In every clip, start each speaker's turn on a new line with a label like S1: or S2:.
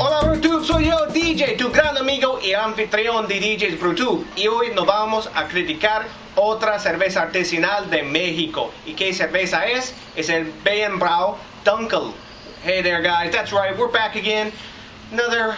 S1: Hola BrewTube, soy yo, DJ, tu gran amigo y anfitrión de DJs BrewTube. Y hoy nos vamos a criticar otra cerveza artesanal de México. ¿Y qué cerveza es? Es el Bayernbräu Dunkel. Hey there guys, that's right, we're back again. Another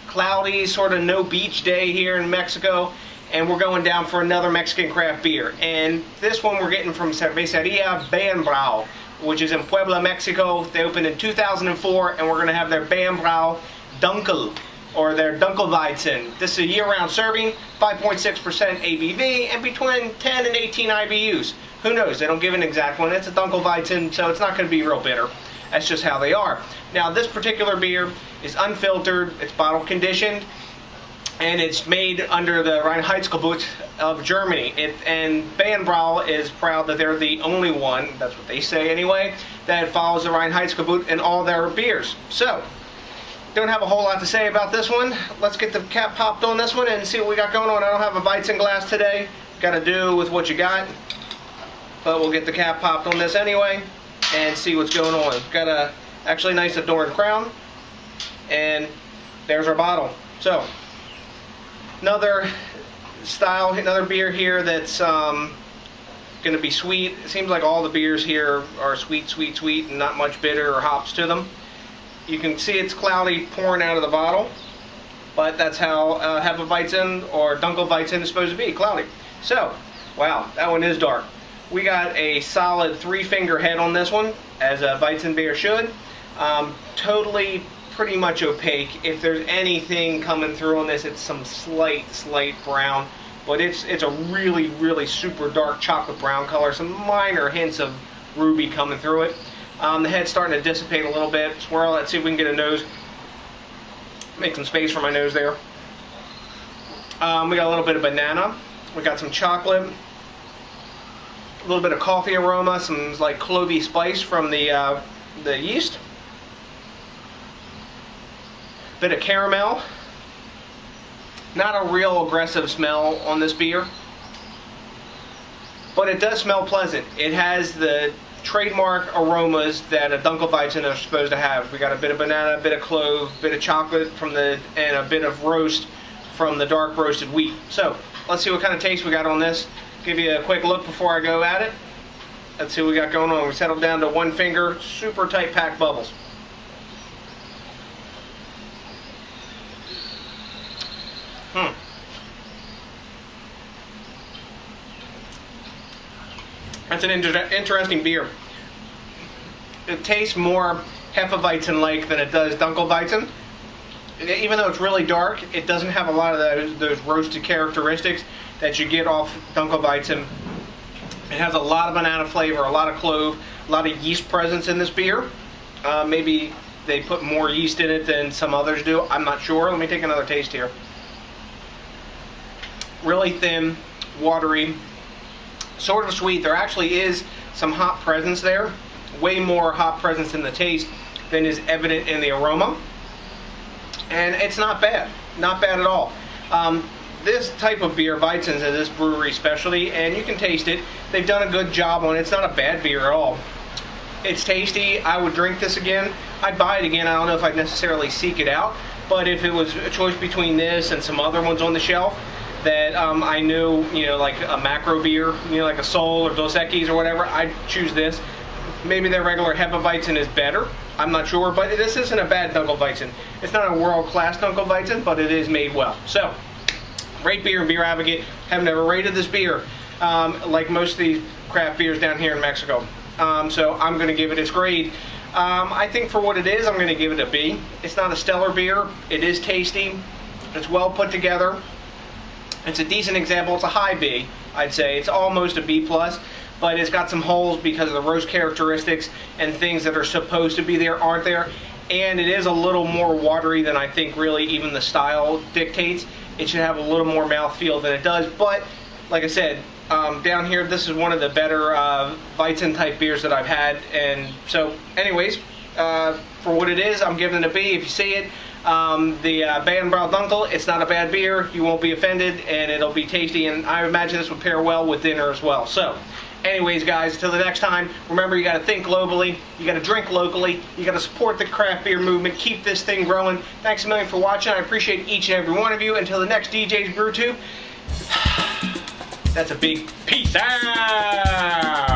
S1: cloudy, sort of no beach day here in Mexico. And we're going down for another Mexican craft beer. And this one we're getting from Cervecería Bayernbräu, which is in Puebla, Mexico. They opened in 2004, and we're going to have their Bayernbräu Dunkel, or their Dunkelweizen. This is a year-round serving, 5.6 ABV, and between 10 and 18 IBUs. Who knows? They don't give an exact one. It's a Dunkelweizen, so it's not going to be real bitter. That's just how they are. Now, this particular beer is unfiltered, it's bottle conditioned, and it's made under the Reinheitsgebot of Germany. And Bayernbräu is proud that they're the only one, that's what they say anyway, that follows the Reinheitsgebot in all their beers. So, don't have a whole lot to say about this one. Let's get the cap popped on this one and see what we got going on. I don't have a Weizen glass today. Got to do with what you got. But we'll get the cap popped on this anyway and see what's going on. Got a actually nice adorned crown. And there's our bottle. So, another style, another beer here that's going to be sweet. It seems like all the beers here are sweet, sweet, sweet, and not much bitter or hops to them. You can see it's cloudy pouring out of the bottle, but that's how Hefeweizen or Dunkelweizen is supposed to be, cloudy. So, wow, that one is dark. We got a solid 3-finger head on this one, as a Weizen beer should. Totally pretty much opaque. If there's anything coming through on this, it's some slight brown, but it's a really, really super dark chocolate brown color. Some minor hints of ruby coming through it. The head's starting to dissipate a little bit. Swirl, let's see if we can get a nose. Make some space for my nose there. We got a little bit of banana. We got some chocolate. A little bit of coffee aroma. Some like clovey spice from the yeast. Bit of caramel. Not a real aggressive smell on this beer, but it does smell pleasant. It has the trademark aromas that a Dunkelweizen is supposed to have. We got a bit of banana, a bit of clove, a bit of chocolate and a bit of roast from the dark roasted wheat. So let's see what kind of taste we got on this. Give you a quick look before I go at it. Let's see what we got going on. We settled down to 1 finger, super tight packed bubbles. That's an interesting beer. It tastes more Hefeweizen-like than it does Dunkelweizen. Even though it's really dark, it doesn't have a lot of those roasted characteristics that you get off Dunkelweizen. It has a lot of banana flavor, a lot of clove, a lot of yeast presence in this beer. Maybe they put more yeast in it than some others do. I'm not sure. Let me take another taste here. Really thin, watery, sort of sweet. There actually is some hop presence there. Way more hop presence in the taste than is evident in the aroma. And it's not bad. Not bad at all. This type of beer, Weizen, is this brewery specialty, and you can taste it. They've done a good job on it. It's not a bad beer at all. It's tasty. I would drink this again. I'd buy it again. I don't know if I'd necessarily seek it out, but if it was a choice between this and some other ones on the shelf that I knew, like a macro beer, like a Sol or Dos Equis or whatever, I'd choose this. Maybe their regular Hefeweizen is better. I'm not sure, but this isn't a bad Dunkelweizen. It's not a world-class Dunkelweizen, but it is made well. So, great beer and Beer Advocate. Have never rated this beer like most of these craft beers down here in Mexico. So I'm going to give it its grade. I think for what it is, I'm going to give it a B. It's not a stellar beer. It is tasty. It's well put together. It's a decent example. It's a high B, I'd say. It's almost a B+, but it's got some holes because of the roast characteristics and things that are supposed to be there aren't there. And it is a little more watery than I think really even the style dictates. It should have a little more mouthfeel than it does. But, like I said, down here, this is one of the better Weizen type beers that I've had. And so, anyways, for what it is, I'm giving it a B. If you see it, the Bayernbräu Dunkel, it's not a bad beer. You won't be offended, and it'll be tasty. And I imagine this would pair well with dinner as well. So, Anyways, guys, until the next time, remember you got to think globally, you got to drink locally, you got to support the craft beer movement, keep this thing growing. Thanks a million for watching. I appreciate each and every one of you. Until the next DJs BrewTube, that's a big peace out.